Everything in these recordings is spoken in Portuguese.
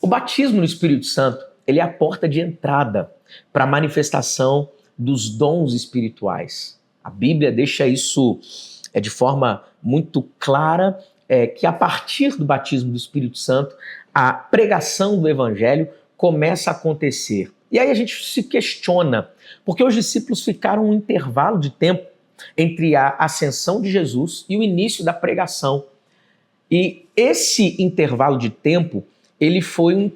batismo no Espírito Santo, ele é a porta de entrada para a manifestação dos dons espirituais. A Bíblia deixa isso de forma muito clara, que a partir do batismo do Espírito Santo, a pregação do Evangelho começa a acontecer. E aí a gente se questiona, porque os discípulos ficaram um intervalo de tempo entre a ascensão de Jesus e o início da pregação. E esse intervalo de tempo, ele foi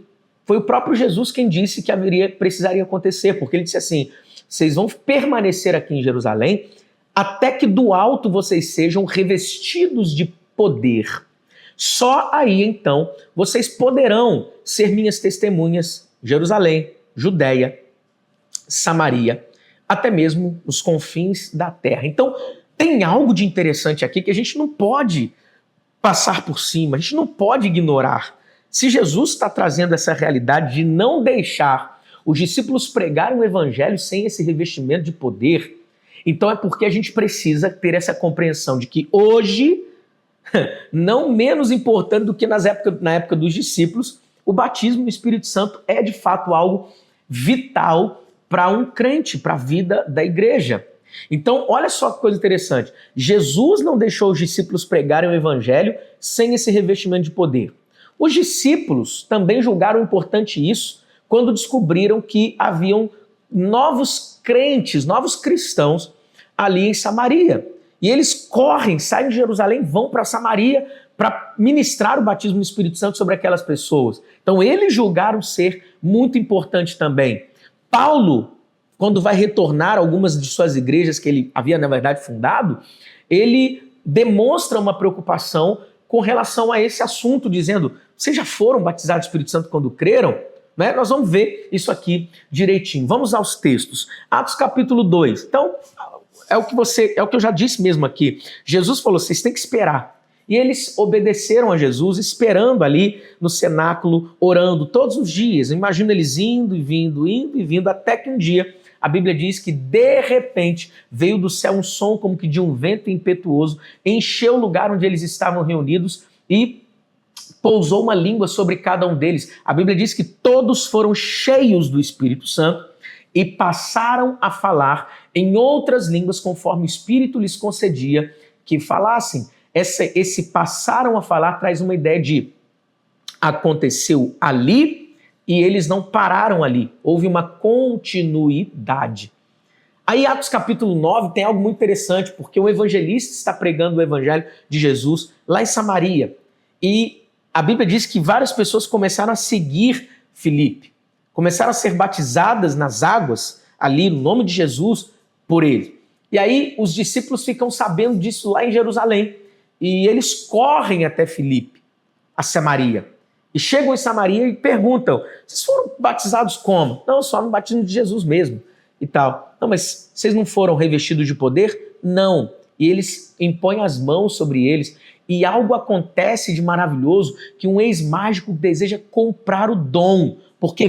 o próprio Jesus quem disse que precisaria acontecer, porque ele disse assim: vocês vão permanecer aqui em Jerusalém até que do alto vocês sejam revestidos de poder. Só aí, então, vocês poderão ser minhas testemunhas em Jerusalém, Judéia, Samaria, até mesmo os confins da terra. Então, tem algo de interessante aqui que a gente não pode passar por cima, a gente não pode ignorar. Se Jesus está trazendo essa realidade de não deixar os discípulos pregarem o evangelho sem esse revestimento de poder, então é porque a gente precisa ter essa compreensão de que hoje, não menos importante do que na época dos discípulos, o batismo no Espírito Santo é de fato algo vital para um crente, para a vida da igreja. Então, olha só que coisa interessante. Jesus não deixou os discípulos pregarem o evangelho sem esse revestimento de poder. Os discípulos também julgaram importante isso quando descobriram que haviam novos crentes, novos cristãos ali em Samaria. E eles correm, saem de Jerusalém, vão para Samaria para ministrar o batismo no Espírito Santo sobre aquelas pessoas. Então, eles julgaram ser muito importante também. Paulo, quando vai retornar algumas de suas igrejas que ele havia, na verdade, fundado, ele demonstra uma preocupação com relação a esse assunto, dizendo: vocês já foram batizados no Espírito Santo quando creram? Né? Nós vamos ver isso aqui direitinho. Vamos aos textos. Atos capítulo 2. Então, é o que eu já disse mesmo aqui. Jesus falou: vocês têm que esperar. E eles obedeceram a Jesus, esperando ali no cenáculo, orando todos os dias. Imagina eles indo e vindo, até que um dia a Bíblia diz que de repente veio do céu um som como que de um vento impetuoso, encheu o lugar onde eles estavam reunidos e pousou uma língua sobre cada um deles. A Bíblia diz que todos foram cheios do Espírito Santo e passaram a falar em outras línguas conforme o Espírito lhes concedia que falassem. Esse passaram a falar traz uma ideia de aconteceu ali e eles não pararam ali. Houve uma continuidade. Aí Atos capítulo 9 tem algo muito interessante, porque o evangelista está pregando o evangelho de Jesus lá em Samaria. E a Bíblia diz que várias pessoas começaram a seguir Filipe. Começaram a ser batizadas nas águas ali no nome de Jesus por ele. E aí os discípulos ficam sabendo disso lá em Jerusalém. E eles correm até Filipe, a Samaria. E chegam em Samaria e perguntam: vocês foram batizados como? Não, só no batismo de Jesus mesmo e tal. Não, mas vocês não foram revestidos de poder? Não. E eles impõem as mãos sobre eles e algo acontece de maravilhoso, que um ex-mágico deseja comprar o dom, porque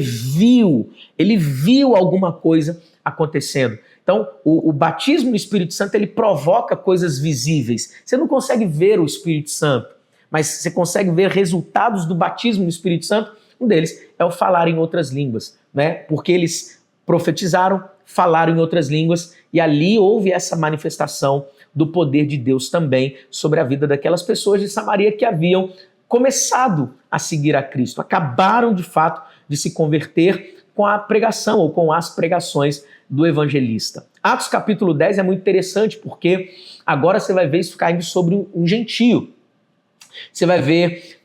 ele viu alguma coisa acontecendo. Então, o batismo no Espírito Santo, ele provoca coisas visíveis. Você não consegue ver o Espírito Santo, mas você consegue ver resultados do batismo no Espírito Santo. Um deles é o falar em outras línguas, né? Porque eles profetizaram, falaram em outras línguas, e ali houve essa manifestação do poder de Deus também sobre a vida daquelas pessoas de Samaria que haviam começado a seguir a Cristo, acabaram de fato de se converter com a pregação ou com as pregações do evangelista. Atos capítulo 10 é muito interessante porque agora você vai ver isso caindo sobre um gentio. Você vai ver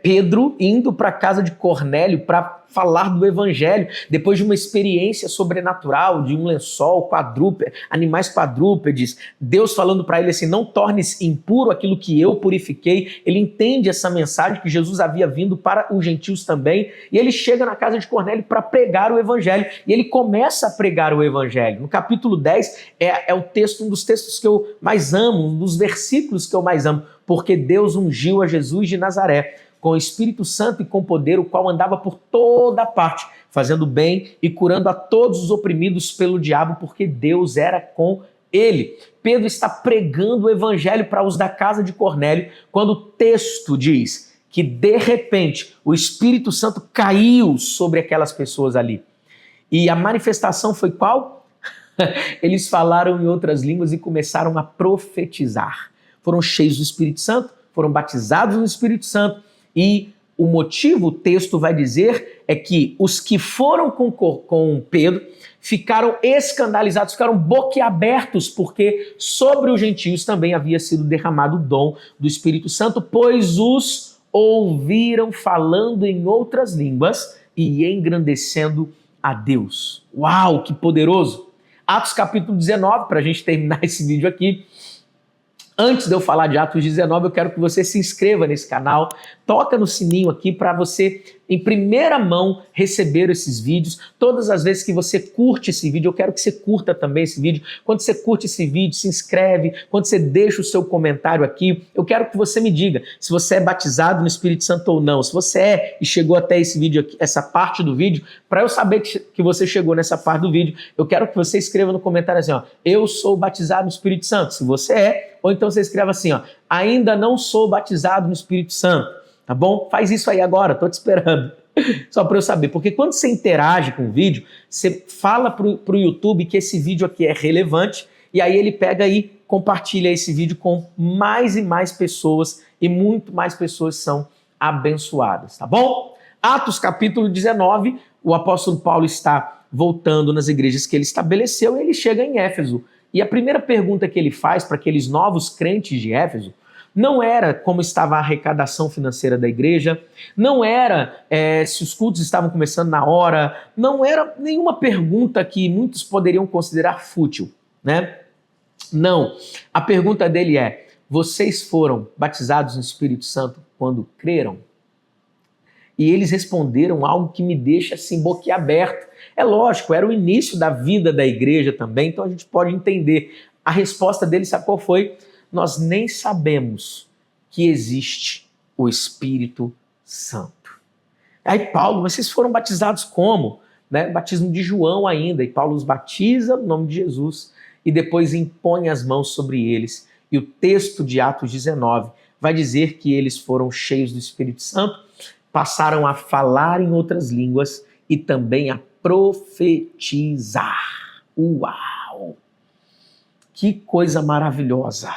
Pedro indo para a casa de Cornélio para falar do evangelho, depois de uma experiência sobrenatural, de um lençol quadrúpede, animais quadrúpedes, Deus falando para ele assim: não tornes impuro aquilo que eu purifiquei. Ele entende essa mensagem que Jesus havia vindo para os gentios também, e ele chega na casa de Cornélio para pregar o evangelho, e ele começa a pregar o evangelho. No capítulo 10 é o texto, um dos textos que eu mais amo, um dos versículos que eu mais amo, porque Deus ungiu a Jesus de Nazaré com o Espírito Santo e com poder, o qual andava por toda parte, fazendo bem e curando a todos os oprimidos pelo diabo, porque Deus era com ele. Pedro está pregando o evangelho para os da casa de Cornélio, quando o texto diz que de repente o Espírito Santo caiu sobre aquelas pessoas ali. E a manifestação foi qual? Eles falaram em outras línguas e começaram a profetizar. Foram cheios do Espírito Santo, foram batizados no Espírito Santo e o motivo, o texto vai dizer, é que os que foram com Pedro ficaram escandalizados, ficaram boquiabertos, porque sobre os gentios também havia sido derramado o dom do Espírito Santo, pois os ouviram falando em outras línguas e engrandecendo a Deus. Uau, que poderoso! Atos capítulo 19, para a gente terminar esse vídeo aqui. Antes de eu falar de Atos 19, eu quero que você se inscreva nesse canal, toca no sininho aqui para você, em primeira mão, receber esses vídeos. Todas as vezes que você curte esse vídeo, eu quero que você curta também esse vídeo. Quando você curte esse vídeo, se inscreve. Quando você deixa o seu comentário aqui, eu quero que você me diga se você é batizado no Espírito Santo ou não. Se você é e chegou até esse vídeo aqui, essa parte do vídeo, para eu saber que você chegou nessa parte do vídeo, eu quero que você escreva no comentário assim, ó, eu sou batizado no Espírito Santo. Se você é, ou então você escreva assim, ó, ainda não sou batizado no Espírito Santo, tá bom? Faz isso aí agora, tô te esperando. Só para eu saber, porque quando você interage com o vídeo, você fala pro YouTube que esse vídeo aqui é relevante e aí ele pega e compartilha esse vídeo com mais e mais pessoas e muito mais pessoas são abençoadas, tá bom? Atos capítulo 19, o apóstolo Paulo está voltando nas igrejas que ele estabeleceu e ele chega em Éfeso. E a primeira pergunta que ele faz para aqueles novos crentes de Éfeso não era como estava a arrecadação financeira da igreja, não era se os cultos estavam começando na hora, não era nenhuma pergunta que muitos poderiam considerar fútil, né? Não, a pergunta dele é, vocês foram batizados no Espírito Santo quando creram? E eles responderam algo que me deixa assim boquiaberto. É lógico, era o início da vida da igreja também, então a gente pode entender. A resposta deles, sabe qual foi? Nós nem sabemos que existe o Espírito Santo. Aí Paulo, mas vocês foram batizados como? Né? Batismo de João ainda, e Paulo os batiza no nome de Jesus e depois impõe as mãos sobre eles. E o texto de Atos 19 vai dizer que eles foram cheios do Espírito Santo, passaram a falar em outras línguas e também a profetizar. Uau! Que coisa maravilhosa!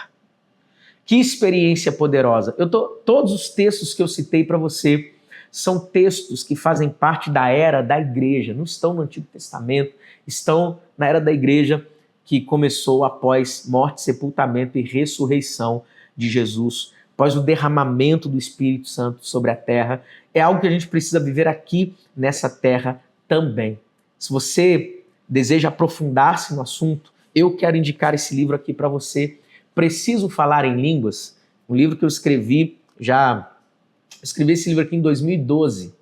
Que experiência poderosa! Todos os textos que eu citei para você são textos que fazem parte da era da igreja, não estão no Antigo Testamento, estão na era da igreja que começou após morte, sepultamento e ressurreição de Jesus, após o derramamento do Espírito Santo sobre a terra. É algo que a gente precisa viver aqui nessa terra também. Se você deseja aprofundar-se no assunto, eu quero indicar esse livro aqui para você, Preciso Falar em Línguas, um livro que eu escrevi esse livro aqui em 2011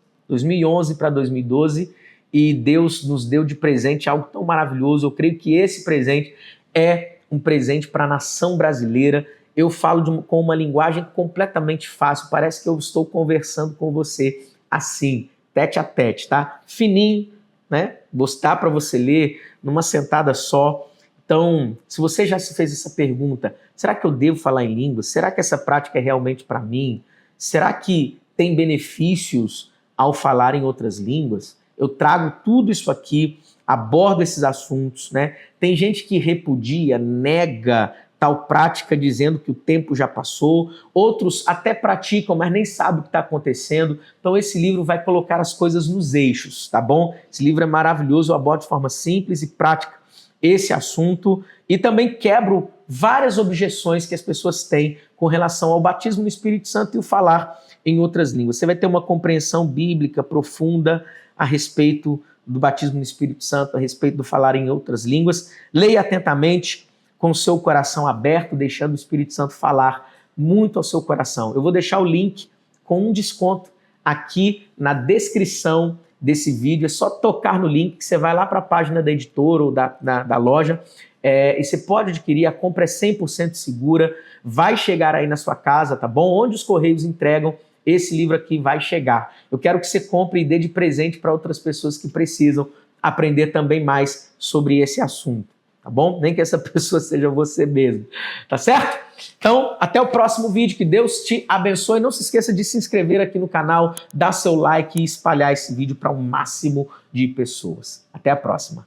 para 2012, e Deus nos deu de presente algo tão maravilhoso. Eu creio que esse presente é um presente para a nação brasileira. Eu falo com uma linguagem completamente fácil, parece que eu estou conversando com você assim, tete a tete, tá? Fininho, né? Dá para você ler numa sentada só. Então, se você já se fez essa pergunta, será que eu devo falar em línguas? Será que essa prática é realmente para mim? Será que tem benefícios ao falar em outras línguas? Eu trago tudo isso aqui, abordo esses assuntos, né? Tem gente que repudia, nega tal prática dizendo que o tempo já passou, outros até praticam, mas nem sabem o que está acontecendo. Então esse livro vai colocar as coisas nos eixos, tá bom? Esse livro é maravilhoso, eu abordo de forma simples e prática esse assunto e também quebro várias objeções que as pessoas têm com relação ao batismo no Espírito Santo e o falar em outras línguas. Você vai ter uma compreensão bíblica profunda a respeito do batismo no Espírito Santo, a respeito do falar em outras línguas. Leia atentamente, com o seu coração aberto, deixando o Espírito Santo falar muito ao seu coração. Eu vou deixar o link com um desconto aqui na descrição desse vídeo. É só tocar no link que você vai lá para a página da editora ou da loja e você pode adquirir. A compra é 100% segura, vai chegar aí na sua casa, tá bom? Onde os correios entregam, esse livro aqui vai chegar. Eu quero que você compre e dê de presente para outras pessoas que precisam aprender também mais sobre esse assunto. tá bom? Nem que essa pessoa seja você mesmo, tá certo? Então, até o próximo vídeo, que Deus te abençoe. Não se esqueça de se inscrever aqui no canal, dar seu like e espalhar esse vídeo para um máximo de pessoas. Até a próxima.